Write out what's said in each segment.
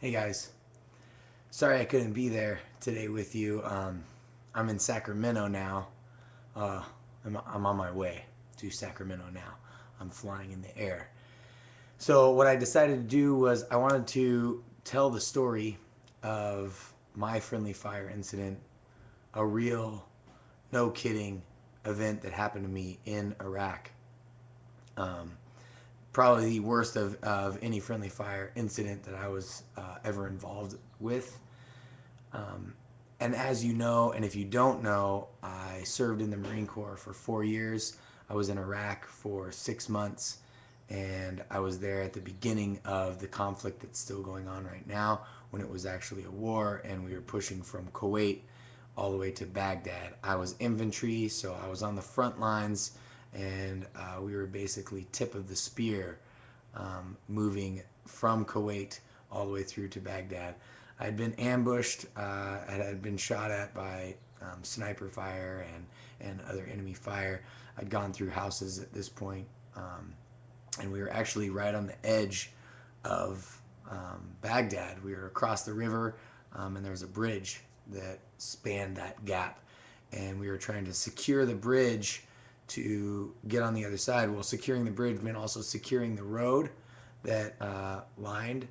Hey guys, sorry I couldn't be there today with you. I'm in Sacramento now. Uh, I'm on my way to Sacramento now. I'm flying in the air. So what I decided to do was I wanted to tell the story of my friendly fire incident, a real, no kidding event that happened to me in Iraq. Um, Probably the worst of any friendly fire incident that I was ever involved with. And as you know, and if you don't know, I served in the Marine Corps for 4 years. I was in Iraq for 6 months, and I was there at the beginning of the conflict that's still going on right now, when it was actually a war, and we were pushing from Kuwait all the way to Baghdad. I was infantry, so I was on the front lines, and we were basically tip of the spear, moving from Kuwait all the way through to Baghdad. I had been ambushed. I had been shot at by sniper fire and other enemy fire. I'd gone through houses at this point, and we were actually right on the edge of Baghdad. We were across the river, and there was a bridge that spanned that gap, and we were trying to secure the bridge to get on the other side. Well, securing the bridge meant also securing the road that lined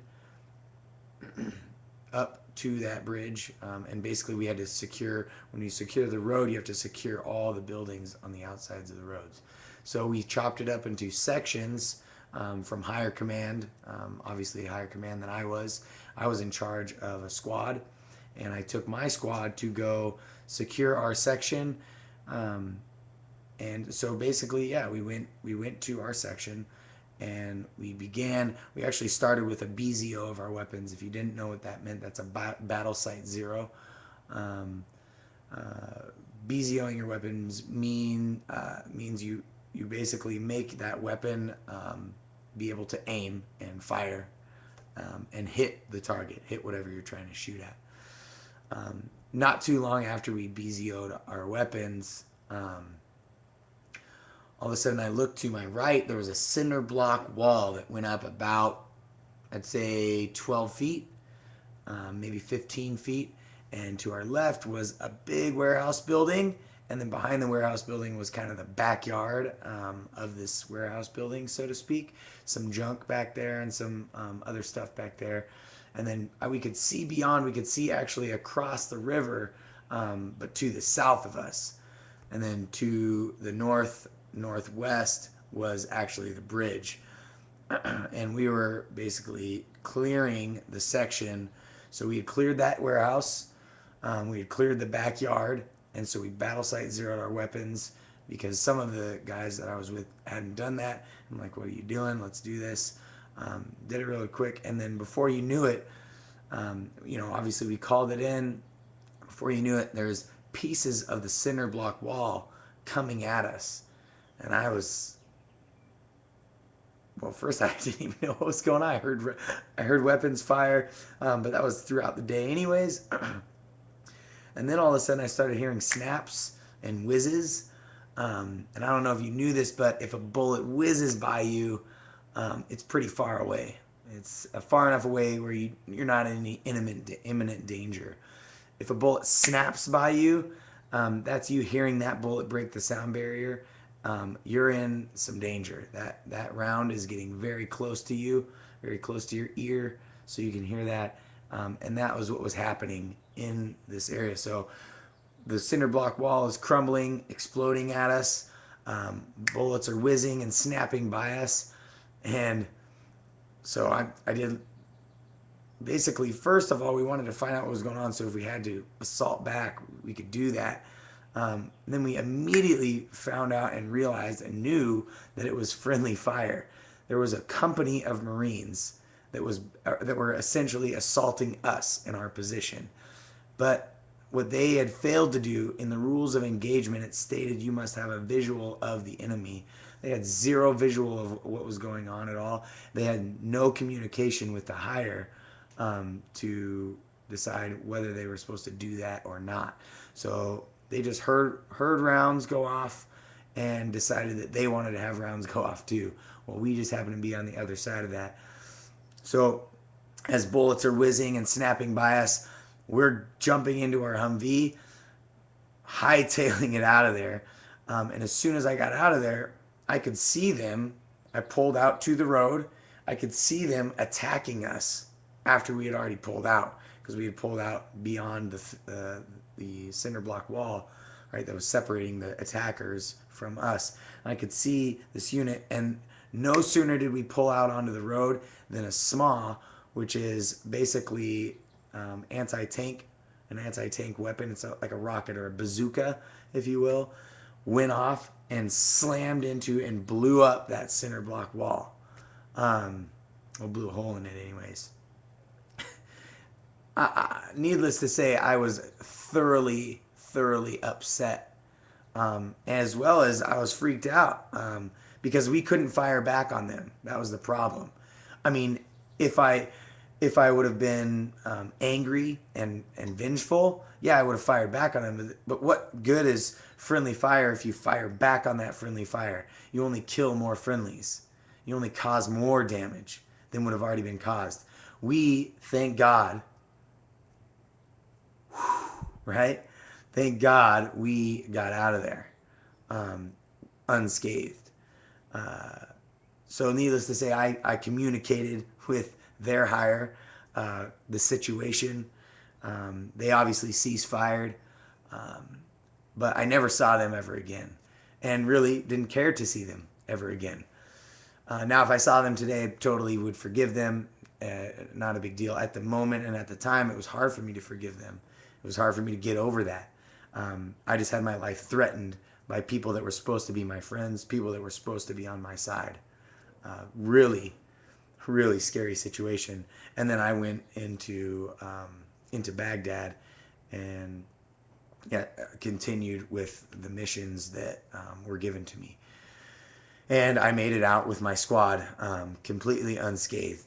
up to that bridge, and basically we had to secure, when you secure the road, you have to secure all the buildings on the outsides of the roads. So we chopped it up into sections, from higher command, obviously higher command than I was. I was in charge of a squad, and I took my squad to go secure our section. And so basically, yeah, we went to our section, and we actually started with a BZO of our weapons. If you didn't know what that meant, that's a battle site zero. Um, BZOing your weapons means you basically make that weapon be able to aim and fire, and hit the target, hit whatever you're trying to shoot at. Not too long after we BZO'd our weapons, all of a sudden I looked to my right. There was a cinder block wall that went up about, I'd say, 12 feet, maybe 15 feet. And to our left was a big warehouse building. And then behind the warehouse building was kind of the backyard of this warehouse building, so to speak. Some junk back there and some other stuff back there. And then we could see beyond, we could see actually across the river, but to the south of us. And then to the northwest was actually the bridge. And we were basically clearing the section. So we had cleared that warehouse, we had cleared the backyard, and so we battle site zeroed our weapons because some of the guys that I was with hadn't done that. I'm like, what are you doing? Let's do this. Did it really quick, and then before you knew it, obviously we called it in. Before you knew it, there's pieces of the cinder block wall coming at us. And I was, well, first I didn't even know what was going on. I heard weapons fire, but that was throughout the day anyways. And then all of a sudden I started hearing snaps and whizzes. And I don't know if you knew this, but if a bullet whizzes by you, it's pretty far away. It's far enough away where you're not in any imminent danger. If a bullet snaps by you, that's you hearing that bullet break the sound barrier. You're in some danger. That round is getting very close to you, very close to your ear, so you can hear that. And that was what was happening in this area. So the cinder block wall is crumbling, exploding at us. Bullets are whizzing and snapping by us. And so I did, basically, first of all, we wanted to find out what was going on. So if we had to assault back, we could do that. Then we immediately found out and realized and knew that it was friendly fire. There was a company of Marines that were essentially assaulting us in our position. But what they had failed to do in the rules of engagement, it stated you must have a visual of the enemy. They had zero visual of what was going on at all. They had no communication with the higher to decide whether they were supposed to do that or not. So they just heard rounds go off and decided that they wanted to have rounds go off too. Well, we just happened to be on the other side of that. So as bullets are whizzing and snapping by us, we're jumping into our Humvee, hightailing it out of there. And as soon as I got out of there, I could see them. I pulled out to the road. I could see them attacking us after we had already pulled out, because we had pulled out beyond the cinder block wall, right, that was separating the attackers from us. And I could see this unit, and no sooner did we pull out onto the road than a SMA, which is basically anti-tank, an anti-tank weapon. It's like a rocket or a bazooka, if you will, went off and slammed into and blew up that cinder block wall. Well, blew a hole in it anyways. Needless to say, I was thoroughly upset, as well as I was freaked out, because we couldn't fire back on them. That was the problem. I mean, if I would have been angry and vengeful, yeah, I would have fired back on them. But what good is friendly fire if you fire back on that friendly fire? You only kill more friendlies. You only cause more damage than would have already been caused. We, thank God, right? Thank God we got out of there unscathed. So needless to say, I communicated with their hire the situation. They obviously ceased fired, but I never saw them ever again, and really didn't care to see them ever again. Now, if I saw them today, I totally would forgive them. Not a big deal. At the moment and at the time, it was hard for me to forgive them. It was hard for me to get over that. I just had my life threatened by people that were supposed to be my friends, people that were supposed to be on my side. Really scary situation. And then I went into Baghdad and continued with the missions that were given to me. And I made it out with my squad completely unscathed,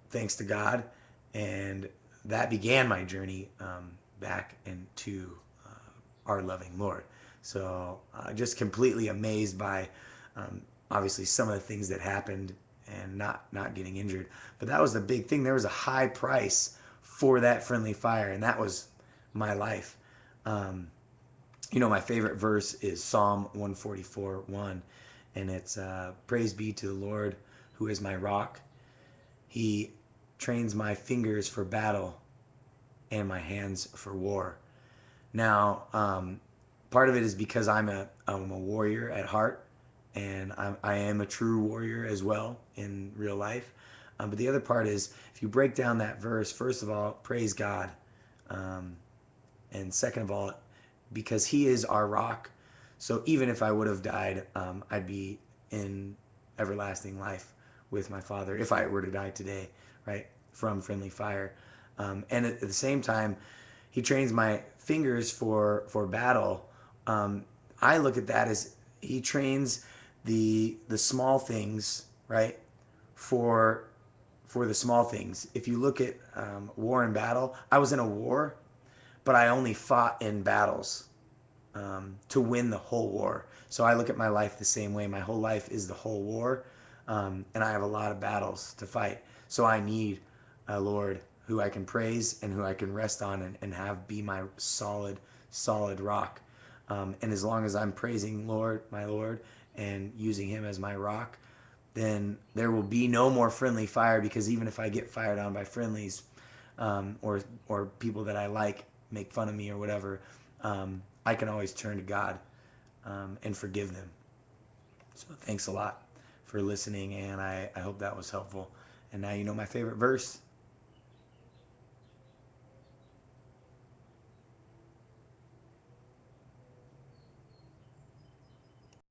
thanks to God. And that began my journey back into our loving Lord. So just completely amazed by obviously some of the things that happened and not getting injured. But that was the big thing. There was a high price for that friendly fire, and that was my life. My favorite verse is Psalm 144:1, and it's praise be to the Lord who is my rock. He trains my fingers for battle and my hands for war. Now, part of it is because I'm a warrior at heart, and I am a true warrior as well in real life. But the other part is, if you break down that verse, first of all, praise God. And second of all, because he is our rock. So even if I would have died, I'd be in everlasting life with my Father if I were to die today, right, from friendly fire. And at the same time, he trains my fingers for battle. I look at that as he trains the small things, right, for the small things. If you look at war and battle, I was in a war, but I only fought in battles to win the whole war. So I look at my life the same way. My whole life is the whole war, and I have a lot of battles to fight. So I need a Lord who I can praise and who I can rest on and have be my solid rock. And as long as I'm praising my Lord, and using him as my rock, then there will be no more friendly fire, because even if I get fired on by friendlies, or people that I like make fun of me or whatever, I can always turn to God and forgive them. So thanks a lot for listening, and I hope that was helpful. And now you know my favorite verse.